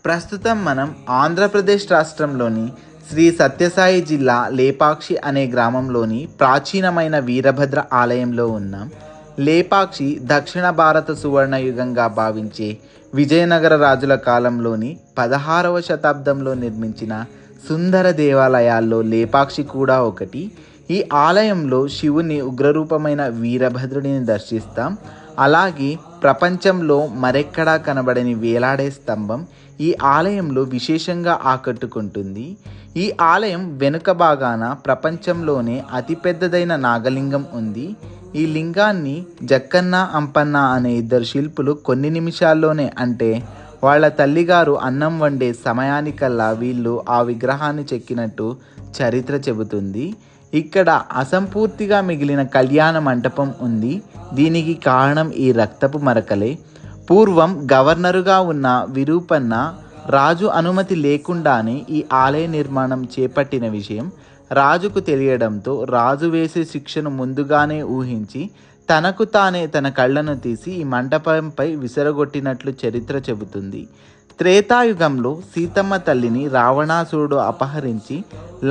ప్రస్తుతం మనం ఆంధ్రప్రదేశ్ రాష్ట్రంలోని శ్రీ సత్యసాయి జిల్లా లేపాక్షి అనే గ్రామంలోని ప్రాచీనమైన వీరభద్ర ఆలయంలో ఉన్నాం. లేపాక్షి దక్షిణ భారత సువర్ణయుగంగా భావించే విజయనగర రాజుల కాలంలోని 16వ శతాబ్దంలో నిర్మించిన సుందర దేవాలయాల్లో లేపాక్షి కూడా ఒకటి. ఈ ఆలయంలో శివుని ఉగ్రరూపమైన వీరభద్రుడిని దర్శిస్తాం. అలాగే ప్రపంచంలో మరెక్కడా కనబడని వేలాడే స్తంభం ఈ ఆలయంలో విశేషంగా ఆకట్టుకుంటుంది. ఈ ఆలయం వెనుక భాగాన ప్రపంచంలోనే అతిపెద్దదైన నాగలింగం ఉంది. ఈ లింగాన్ని జక్కన్న అంపన్న అనే ఇద్దరు శిల్పులు కొన్ని నిమిషాల్లోనే, అంటే వాళ్ళ తల్లిగారు అన్నం వండే సమయానికల్లా వీళ్ళు ఆ విగ్రహాన్ని చెక్కినట్టు చరిత్ర చెబుతుంది. ఇక్కడ అసంపూర్తిగా మిగిలిన కళ్యాణ మంటపం ఉంది. దీనికి కారణం ఈ రక్తపు మరకలే. పూర్వం గవర్నరుగా ఉన్న విరూపన్న రాజు అనుమతి లేకుండానే ఈ ఆలయ నిర్మాణం చేపట్టిన విషయం రాజుకు తెలియడంతో రాజు వేసే శిక్షను ముందుగానే ఊహించి తనకు తానే తన కళ్ళను తీసి ఈ మంటపంపై విసరగొట్టినట్లు చరిత్ర చెబుతుంది. త్రేతాయుగంలో సీతమ్మ తల్లిని రావణాసురుడు అపహరించి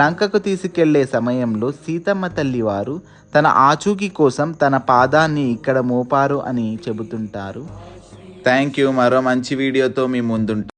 లంకకు తీసుకెళ్లే సమయంలో సీతమ్మ తల్లి వారు తన ఆచూకీ కోసం తన పాదాన్ని ఇక్కడ మోపారు అని చెబుతుంటారు. Thank you. మరో మంచి వీడియోతో మీ ముందుంటాం.